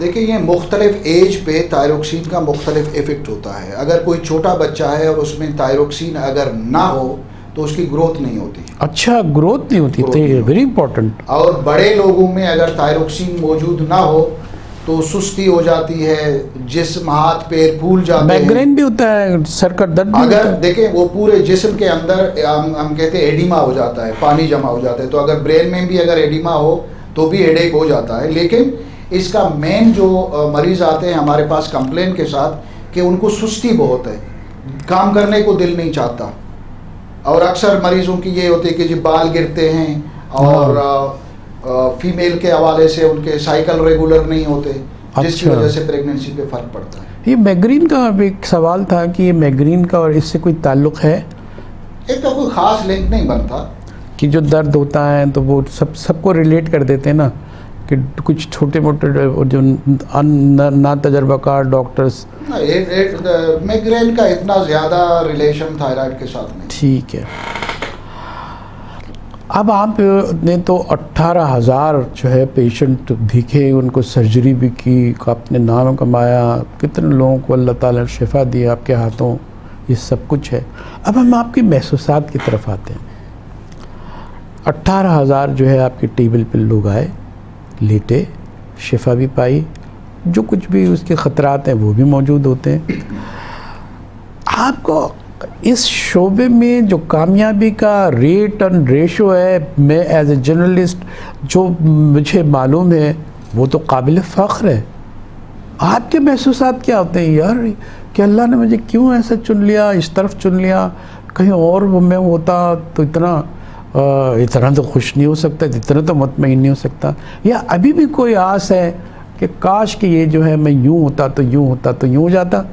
देखिए, ये मुख्तलिफ एज पे थायरोक्सिन का मुख्तलिफ इफ़ेक्ट होता है। अगर कोई छोटा बच्चा है और उसमें थायरोक्सिन अगर ना हो तो उसकी ग्रोथ नहीं होती। अच्छा, ग्रोथ नहीं होती, तो ये वेरी इंपॉर्टेंट। और बड़े लोगों में अगर थायरोक्सिन मौजूद ना हो तो सुस्ती हो जाती है, जिस्म हाथ पैर फूल जाते हैं, माइग्रेन भी होता है, सर का दर्द भी होता अगर है। देखें वो पूरे जिस्म के अंदर हम कहते हैं एडिमा हो जाता है, पानी जमा हो जाता है। तो अगर ब्रेन में भी अगर एडिमा हो तो भी हेडेक हो जाता है। लेकिन इसका मेन जो मरीज़ आते हैं हमारे पास कंप्लेन के साथ कि उनको सुस्ती बहुत है, काम करने को दिल नहीं चाहता, और अक्सर मरीज़ों की ये होती है कि जी बाल गिरते हैं, और फीमेल के हवाले से उनके साइकिल रेगुलर नहीं होते, जिसकी अच्छा। वजह से प्रेगनेंसी पे फ़र्क पड़ता है। ये माइग्रेन का अब एक सवाल था कि ये माइग्रेन का और इससे कोई ताल्लुक़ है एक तो कोई ख़ास लिंक नहीं बनता कि जो दर्द होता है तो वो सबको रिलेट कर देते हैं ना, कि कुछ छोटे मोटे जो ना तजर्बाकार डॉक्टर्स। माइग्रेन का इतना ज़्यादा रिलेशन थायराइड के साथ नहीं। ठीक है। अब आप ने तो 18,000 जो है पेशेंट दिखे, उनको सर्जरी भी की, आपने नाम कमाया, कितने लोगों को अल्लाह ताला ने शिफा दी आपके हाथों, ये सब कुछ है। अब हम आपके महसूसात की तरफ आते हैं। 18,000 जो है आपके टेबल पे लोग आए, लेटे, शिफा भी पाई, जो कुछ भी उसके ख़तरात हैं वो भी मौजूद होते हैं। आपको इस शोबे में जो कामयाबी का रेट एंड रेशो है, मैं एज ए जर्नलिस्ट जो मुझे मालूम है वो तो काबिल फ़ख्र है। आपके महसूसात क्या होते हैं यार कि अल्लाह ने मुझे क्यों ऐसा चुन लिया, इस तरफ चुन लिया, कहीं और वो मैं होता तो इतना तो खुश नहीं हो सकता, इतना तो मुतमईन नहीं हो सकता, या अभी भी कोई आस है कि काश कि ये जो है मैं यूँ होता तो यूँ होता तो यूँ हो जाता?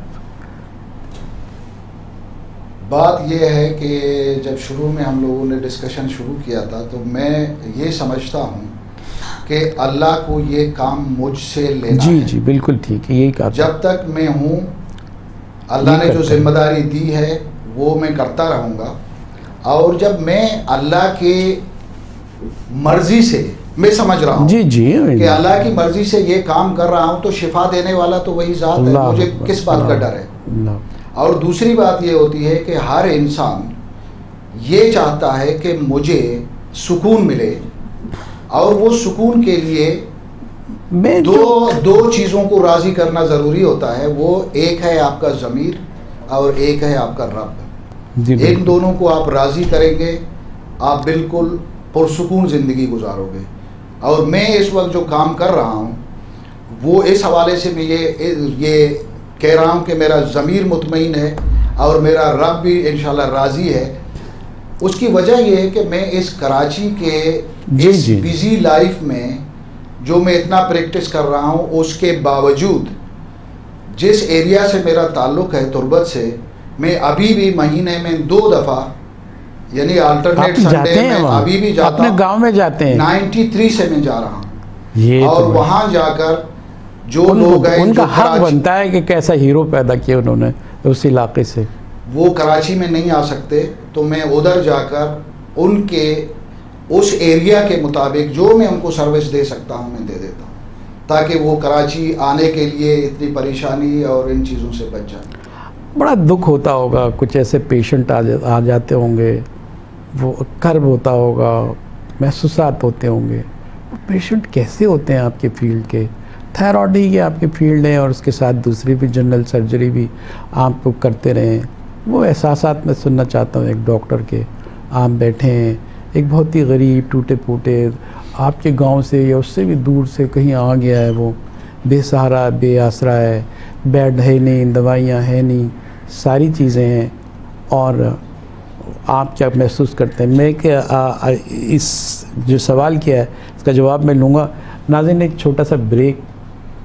बात यह है कि जब शुरू में हम लोगों ने डिस्कशन शुरू किया था तो मैं ये समझता हूँ कि अल्लाह को ये काम मुझसे लेना जी है। जी बिल्कुल ठीक है, यही कहा। जब तक मैं हूँ अल्लाह ने जो जिम्मेदारी दी है वो मैं करता रहूँगा, और जब मैं अल्लाह के मर्ज़ी से, मैं समझ रहा हूँ जी जी कि अल्लाह की मर्ज़ी से ये काम कर रहा हूँ तो शिफा देने वाला तो वही ज़ात है, मुझे किस बात का डर है। और दूसरी बात ये होती है कि हर इंसान ये चाहता है कि मुझे सुकून मिले, और वो सुकून के लिए दो चीज़ों को राज़ी करना ज़रूरी होता है। वो एक है आपका ज़मीर और एक है आपका रब। इन दोनों को आप राज़ी करेंगे, आप बिल्कुल पुरसुकून ज़िंदगी गुजारोगे। और मैं इस वक्त जो काम कर रहा हूँ वो इस हवाले से मैं ये कह रहा हूँ कि मेरा ज़मीर मुतमईन है और मेरा रब भी इंशाल्लाह राज़ी है। उसकी वजह यह है कि मैं इस कराची के इस बिज़ी लाइफ में जो मैं इतना प्रैक्टिस कर रहा हूँ, उसके बावजूद जिस एरिया से मेरा ताल्लुक़ है तुर्बत से, मैं अभी भी महीने में 2 दफ़ा यानी अल्टरनेट संडे में अभी भी जाता अपने गांव में जाते हैं। 93 से मैं जा रहा हूँ ये और तो वहाँ जाकर जो लोग हैं, उनका जो हक बनता है कि कैसा हीरो पैदा किया उन्होंने उस इलाके से, वो कराची में नहीं आ सकते, तो मैं उधर जाकर उनके उस एरिया के मुताबिक जो मैं उनको सर्विस दे सकता हूँ मैं दे देता हूँ, ताकि वो कराची आने के लिए इतनी परेशानी और इन चीज़ों से बच जाए। बड़ा दुख होता होगा, कुछ ऐसे पेशेंट आ जाते होंगे, वो कर्ब होता होगा, महसूसात होते होंगे। पेशेंट कैसे होते हैं आपके फील्ड के? थायराइड ही आपकी फील्ड है और उसके साथ दूसरी भी जनरल सर्जरी भी आप करते रहें। वो एहसासात मैं सुनना चाहता हूँ एक डॉक्टर के। आप बैठे हैं, एक बहुत ही गरीब टूटे फूटे आपके गांव से या उससे भी दूर से कहीं आ गया है, वो बेसहारा बेआसरा है, बेड है नहीं, दवाइयाँ है नहीं, सारी चीज़ें हैं, और आप क्या महसूस करते हैं? मैं क्या इस जो सवाल किया है इसका जवाब मैं लूँगा। नाज़रीन, एक छोटा सा ब्रेक,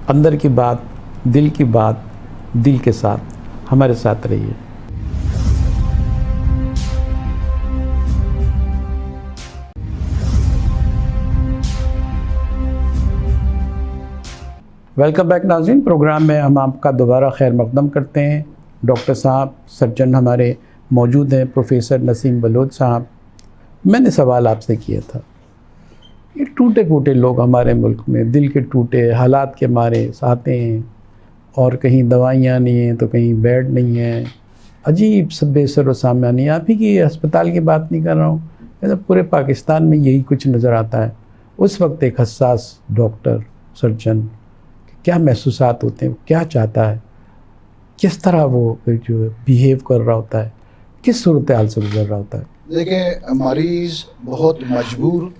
अंदर की बात, दिल की बात, दिल के साथ हमारे साथ रहिए। वेलकम बैक नाज़रीन। प्रोग्राम में हम आपका दोबारा खैर मकदम करते हैं। डॉक्टर साहब सर्जन हमारे मौजूद हैं, प्रोफेसर नसीम बलोच साहब। मैंने सवाल आपसे किया था, ये टूटे फूटे लोग हमारे मुल्क में, दिल के टूटे हालात के मारे आते हैं और कहीं दवाइयाँ नहीं हैं तो कहीं बेड नहीं है, अजीब सब बेसर व सामना नहीं। आप ही की अस्पताल की बात नहीं कर रहा हूँ, तो पूरे पाकिस्तान में यही कुछ नज़र आता है। उस वक्त एक हसास डॉक्टर सर्जन क्या महसूसात होते हैं, क्या चाहता है, किस तरह वो जो बिहेव कर रहा होता है, किस सूरत हाल से गुजर रहा होता है? देखिए, मरीज़ बहुत मजबूर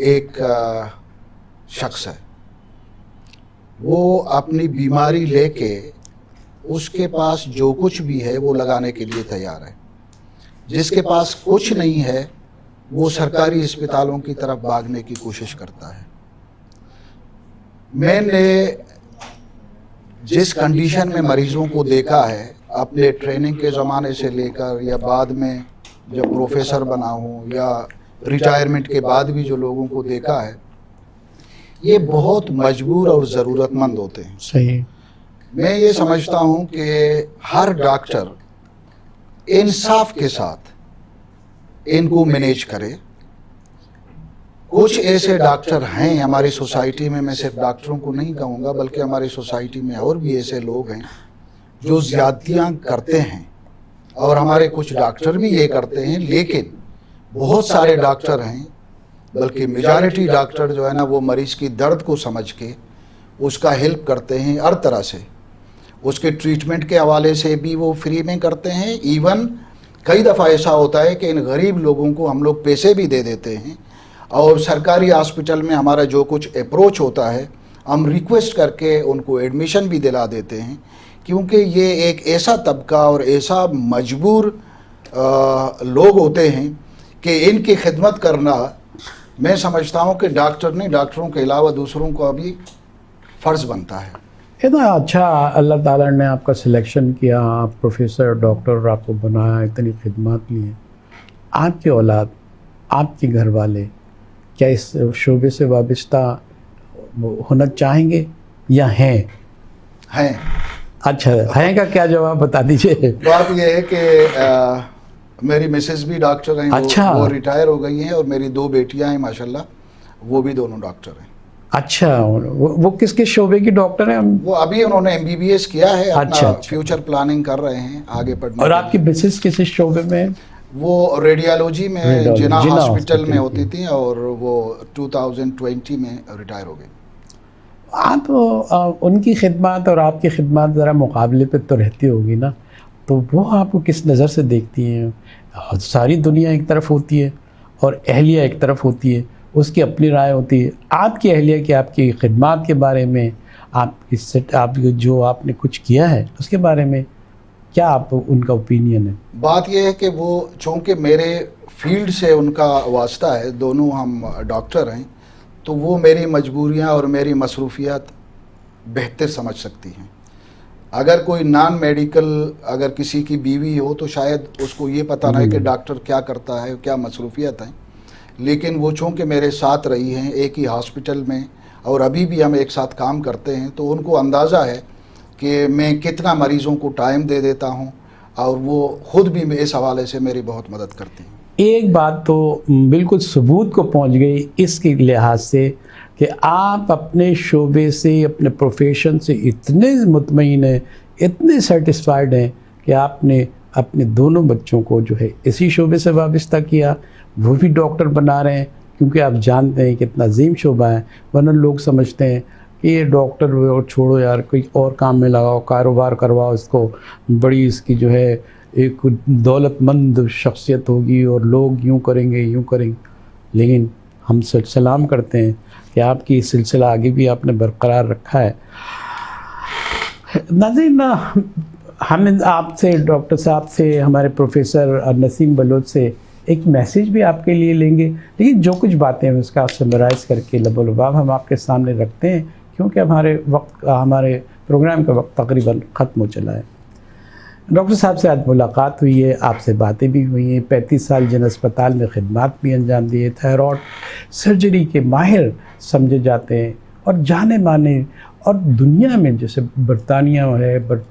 एक शख्स है। वो अपनी बीमारी लेके उसके पास जो कुछ भी है वो लगाने के लिए तैयार है। जिसके पास कुछ नहीं है वो सरकारी अस्पतालों की तरफ भागने की कोशिश करता है। मैंने जिस कंडीशन में मरीज़ों को देखा है अपने ट्रेनिंग के ज़माने से लेकर या बाद में जब प्रोफेसर बना हूँ या रिटायरमेंट के बाद भी जो लोगों को देखा है, ये बहुत मजबूर और ज़रूरतमंद होते हैं। सही। मैं ये समझता हूँ कि हर डॉक्टर इंसाफ के साथ इनको मैनेज करे। कुछ ऐसे डॉक्टर हैं हमारी सोसाइटी में, मैं सिर्फ डॉक्टरों को नहीं कहूँगा बल्कि हमारी सोसाइटी में और भी ऐसे लोग हैं जो ज़्यादतियाँ करते हैं, और हमारे कुछ डॉक्टर भी ये करते हैं। लेकिन बहुत सारे डॉक्टर हैं, बल्कि मेजॉरिटी डॉक्टर जो है ना, वो मरीज़ की दर्द को समझ के उसका हेल्प करते हैं हर तरह से। उसके ट्रीटमेंट के हवाले से भी वो फ्री में करते हैं। इवन कई दफ़ा ऐसा होता है कि इन गरीब लोगों को हम लोग पैसे भी दे देते हैं, और सरकारी हॉस्पिटल में हमारा जो कुछ अप्रोच होता है हम रिक्वेस्ट करके उनको एडमिशन भी दिला देते हैं, क्योंकि ये एक ऐसा तबका और ऐसा मजबूर लोग होते हैं कि इनकी खिदमत करना, मैं समझता हूँ कि डॉक्टर नहीं, डॉक्टरों के अलावा दूसरों को अभी फ़र्ज़ बनता है। इतना अच्छा अल्लाह ताला ने आपका सिलेक्शन किया, आप प्रोफेसर डॉक्टर आपको बनाया, इतनी खिदमत ली है। आपकी औलाद, आपके घर वाले क्या इस शोबे से वाबस्ता होना चाहेंगे या हैं? हैं। अच्छा, हैं का क्या जवाब बता दीजिए। बात यह है कि मेरी मिसेस भी डॉक्टर हैं। अच्छा। वो रिटायर हो गई हैं, और मेरी 2 बेटियां हैं माशाल्लाह, वो भी दोनों डॉक्टर हैं। अच्छा, वो किस किस शोबे की डॉक्टर हैं? वो अभी उन्होंने MBBS किया है, अच्छा, अपना फ्यूचर प्लानिंग कर रहे हैं आगे पढ़ने। और आपकी मिसेस किस शोबे में? वो रेडियोलॉजी में जिना हॉस्पिटल में होती थी, और वो 2020 में रिटायर हो गई। आप उनकी खिदमत और आपकी खिदमत ज़रा मुकाबले पे तो रहती होगी ना, तो वो आपको किस नज़र से देखती हैं? सारी दुनिया एक तरफ होती है और अहलिया एक तरफ होती है, उसकी अपनी राय होती है। आपकी अहलिया की आपकी खिदमत के बारे में, आप इससे आप जो आपने कुछ किया है उसके बारे में क्या आप उनका ओपिनियन है? बात यह है कि वो चूँकि मेरे फील्ड से उनका वास्ता है, दोनों हम डॉक्टर हैं, तो वो मेरी मजबूरियां और मेरी मसरूफियात बेहतर समझ सकती हैं। अगर कोई नॉन मेडिकल अगर किसी की बीवी हो तो शायद उसको ये पता ना है कि डॉक्टर क्या करता है, क्या मसरूफियत है, लेकिन वो चूँकि मेरे साथ रही हैं एक ही हॉस्पिटल में और अभी भी हम एक साथ काम करते हैं, तो उनको अंदाज़ा है कि मैं कितना मरीज़ों को टाइम दे देता हूँ और वो ख़ुद भी इस हवाले से मेरी बहुत मदद करती हैं। एक बात तो बिल्कुल सबूत को पहुंच गई इसके लिहाज से कि आप अपने शोबे से, अपने प्रोफेशन से इतने मुतमईन हैं, इतने सेटिस्फाइड हैं कि आपने अपने दोनों बच्चों को जो है इसी शोबे से वाबस्ता किया, वो भी डॉक्टर बना रहे हैं, क्योंकि आप जानते हैं कितना अजीम शोबा है। वरना लोग समझते हैं कि ये डॉक्टर और छोड़ो यार, कोई और काम में लगाओ, कारोबार करवाओ इसको, बड़ी इसकी जो है एक दौलतमंद शख्सियत होगी और लोग यूँ करेंगे यूँ करेंगे। लेकिन हम सलाम करते हैं कि आपकी सिलसिला आगे भी आपने बरकरार रखा है। नाज़रीन, हम आपसे, डॉक्टर साहब से, हमारे प्रोफेसर नसीम बलोच से एक मैसेज भी आपके लिए लेंगे, लेकिन जो कुछ बातें हैं उसका समराइज़ करके लबोलबाब हम आपके सामने रखते हैं, क्योंकि हमारे प्रोग्राम का वक्त तकरीबन ख़त्म हो चला है। डॉक्टर साहब से आज मुलाकात हुई है, आपसे बातें भी हुई हैं। 35 साल जिन अस्पताल में खिदमत भी अंजाम दिए, थायराइड सर्जरी के माहिर समझे जाते हैं और जाने माने, और दुनिया में जैसे बरतानिया है,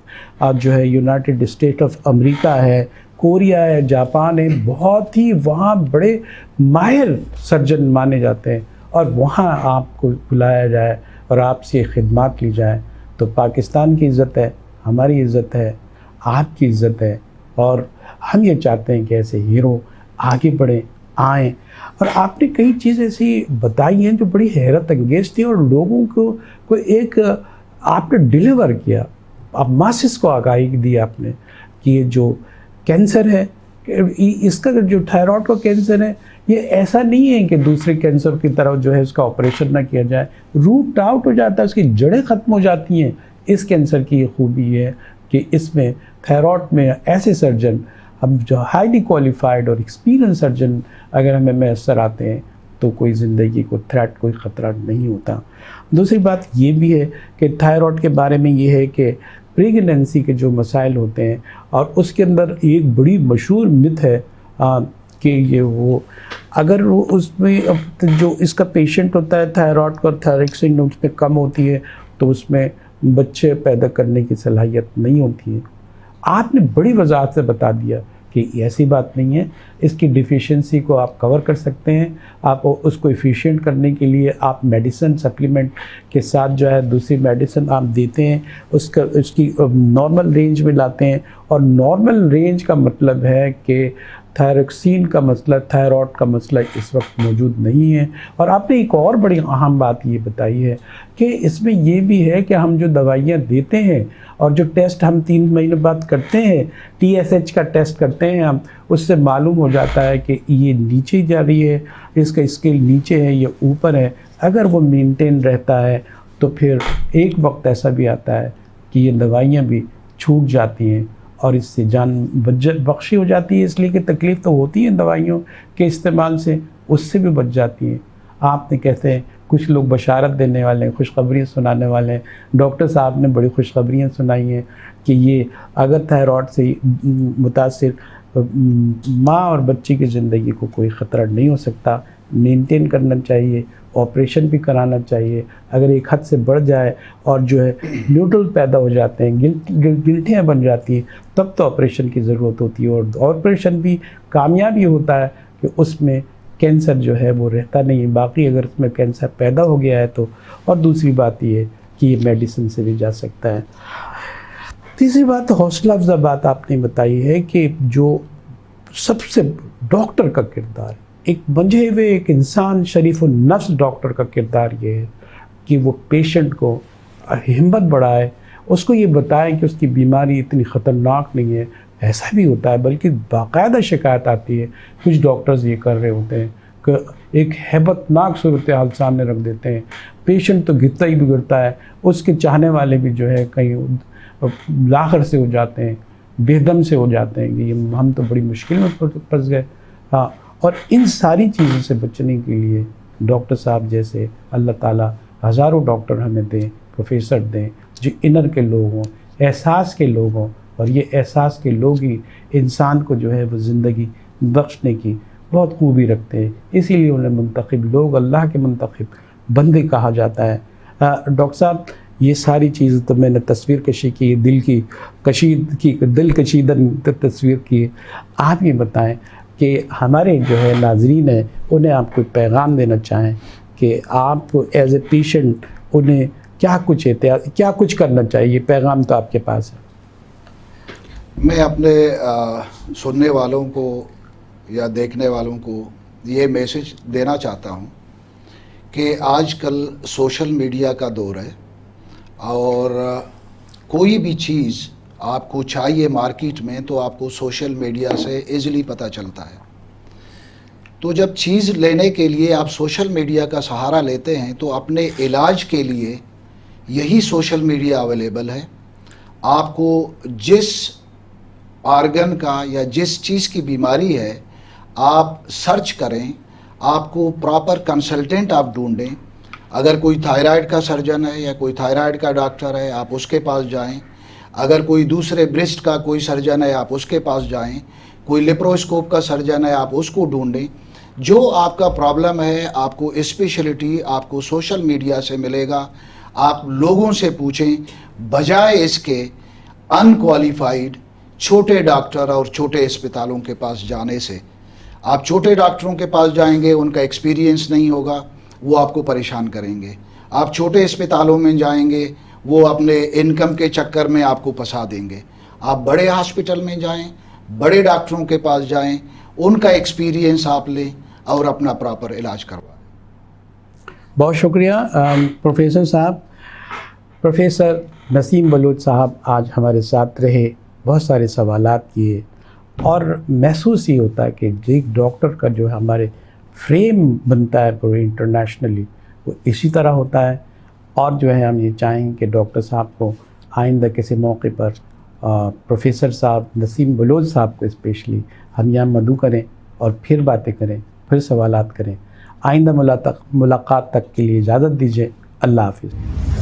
आज जो है यूनाइटेड स्टेट ऑफ अमेरिका है, कोरिया है, जापान है, बहुत ही वहाँ बड़े माहिर सर्जन माने जाते हैं, और वहाँ आपको बुलाया जाए और आपसे खिदमत ली जाए तो पाकिस्तान की इज़्ज़त है, हमारी इज़्ज़त है, आपकी इज़्ज़त है। और हम ये चाहते हैं कि ऐसे हीरो आगे बढ़ें, आएँ। और आपने कई चीज़ ऐसी बताई हैं जो बड़ी हैरत अंगेज़ थी और लोगों को एक आपने डिलीवर किया, आप मासिस को आगाही दी आपने कि ये जो कैंसर है, इसका जो थायराइड का कैंसर है, ये ऐसा नहीं है कि दूसरे कैंसर की तरह जो है उसका ऑपरेशन ना किया जाए, रूट आउट हो जाता है, उसकी जड़ें ख़त्म हो जाती हैं। इस कैंसर की ये खूबी है कि इसमें थायराइड में ऐसे सर्जन, हम जो हाईली क्वालिफाइड और एक्सपीरियंस सर्जन अगर हमें मैसर आते हैं तो कोई ज़िंदगी को थ्रेट, कोई ख़तरा नहीं होता। दूसरी बात ये भी है कि थायराइड के बारे में ये है कि प्रेगनेंसी के जो मसाइल होते हैं, और उसके अंदर एक बड़ी मशहूर मिथ है कि ये वो अगर वो उसमें जो इसका पेशेंट होता है थायराइड का थायरॉक्सिन उसमें कम होती है तो उसमें बच्चे पैदा करने की सलाहियत नहीं होती है। आपने बड़ी वजाहत से बता दिया कि ऐसी बात नहीं है, इसकी डिफिशियंसी को आप कवर कर सकते हैं। आप उसको एफिशिएंट करने के लिए आप मेडिसिन सप्लीमेंट के साथ जो है दूसरी मेडिसिन आप देते हैं, उसकी नॉर्मल रेंज में लाते हैं। और नॉर्मल रेंज का मतलब है कि थायरॉक्सिन का मसला, थायराइड का मसला इस वक्त मौजूद नहीं है। और आपने एक और बड़ी अहम बात ये बताई है कि इसमें ये भी है कि हम जो दवाइयाँ देते हैं और जो टेस्ट हम 3 महीने बाद करते हैं, TSH का टेस्ट करते हैं हम, उससे मालूम हो जाता है कि ये नीचे जा रही है, इसका स्केल नीचे है, ये ऊपर है। अगर वो मेंटेन रहता है तो फिर एक वक्त ऐसा भी आता है कि ये दवाइयाँ भी छूट जाती हैं और इससे जान बख्शी हो जाती है। इसलिए कि तकलीफ़ तो होती है दवाइयों के इस्तेमाल से, उससे भी बच जाती है। आपने कहते हैं कुछ लोग बशारत देने वाले हैं, खुशखबरियाँ सुनाने वाले हैं। डॉक्टर साहब ने बड़ी खुशखबरियाँ सुनाई हैं कि ये अगर थायराइड से मुतासिर माँ और बच्ची की ज़िंदगी को कोई ख़तरा नहीं हो सकता, मेंटेन करना चाहिए, ऑपरेशन भी कराना चाहिए। अगर एक हद से बढ़ जाए और जो है न्यूट्रल पैदा हो जाते हैं, गिल्टियाँ बन जाती हैं, तब तो ऑपरेशन की ज़रूरत होती है। और ऑपरेशन भी कामयाब ये होता है कि उसमें कैंसर जो है वो रहता नहीं है। बाकी अगर उसमें कैंसर पैदा हो गया है तो, और दूसरी बात ये है कि ये मेडिसिन से भी जा सकता है। तीसरी बात, हौसला अफ़ज़ा बात आपने बताई है कि जो सबसे डॉक्टर का किरदार, एक बंझे हुए एक इंसान, शरीफ नफ्स डॉक्टर का किरदार ये है कि वो पेशेंट को हिम्मत बढ़ाए, उसको ये बताए कि उसकी बीमारी इतनी ख़तरनाक नहीं है। ऐसा भी होता है, बल्कि बाकायदा शिकायत आती है, कुछ डॉक्टर्स ये कर रहे होते हैं कि एक हैबतनाक सूरत हाल सामने रख देते हैं। पेशेंट तो गिरता ही बिगड़ता है, उसके चाहने वाले भी जो है कहीं लाखर से हो जाते हैं, बेदम से हो जाते हैं कि हम तो बड़ी मुश्किल में फंस गए। हाँ, और इन सारी चीज़ों से बचने के लिए डॉक्टर साहब जैसे अल्लाह ताला हज़ारों डॉक्टर हमें दें, प्रोफेसर दें जो इनर के लोग हों, एहसास के लोग हों, और ये एहसास के लोग ही इंसान को जो है वो ज़िंदगी बख्शने की बहुत खूबी रखते हैं। इसीलिए उन्हें मुंतखब लोग, अल्लाह के मुंतखब बंदे कहा जाता है। डॉक्टर साहब, ये सारी चीज़ तो मैंने तस्वीर कशी की, दिल कशीदा तस्वीर की। आप ये बताएं कि हमारे जो है नाजरीन है उन्हें आप कोई पैगाम देना चाहें कि आप एज ए पेशेंट उन्हें क्या कुछ करना चाहिए, पैगाम तो आपके पास है। मैं अपने सुनने वालों को या देखने वालों को ये मैसेज देना चाहता हूँ कि आजकल सोशल मीडिया का दौर है और कोई भी चीज़ आपको चाहिए मार्केट में तो आपको सोशल मीडिया से इजीली पता चलता है। तो जब चीज़ लेने के लिए आप सोशल मीडिया का सहारा लेते हैं तो अपने इलाज के लिए यही सोशल मीडिया अवेलेबल है। आपको जिस आर्गन का या जिस चीज़ की बीमारी है आप सर्च करें, आपको प्रॉपर कंसल्टेंट आप ढूंढें। अगर कोई थायराइड का सर्जन है या कोई थायराइड का डॉक्टर है आप उसके पास जाएं। अगर कोई दूसरे ब्रेस्ट का कोई सर्जन है आप उसके पास जाएं। कोई लेप्रोस्कोप का सर्जन है आप उसको ढूंढें। जो आपका प्रॉब्लम है आपको स्पेशलिटी आपको सोशल मीडिया से मिलेगा। आप लोगों से पूछें बजाय इसके अनक्वालिफाइड छोटे डॉक्टर और छोटे अस्पतालों के पास जाने से। आप छोटे डॉक्टरों के पास जाएंगे, उनका एक्सपीरियंस नहीं होगा, वो आपको परेशान करेंगे। आप छोटे अस्पतालों में जाएंगे, वो अपने इनकम के चक्कर में आपको फंसा देंगे। आप बड़े हॉस्पिटल में जाएं, बड़े डॉक्टरों के पास जाएं, उनका एक्सपीरियंस आप लें और अपना प्रॉपर इलाज करवाएं। बहुत शुक्रिया प्रोफेसर साहब। प्रोफेसर नसीम बलोच साहब आज हमारे साथ रहे, बहुत सारे सवालात किए और महसूस ही होता है कि एक डॉक्टर का जो हमारे फ्रेम बनता है पूरे इंटरनेशनली वो इसी तरह होता है। और जो है हम ये चाहेंगे कि डॉक्टर साहब को आइंदा किसी मौके पर प्रोफेसर साहब नसीम बलोच साहब को स्पेशली हम यहाँ मदऊ करें और फिर बातें करें, फिर सवालात करें। आइंदा मुलाकात तक के लिए इजाज़त दीजिए। अल्लाह हाफिज़।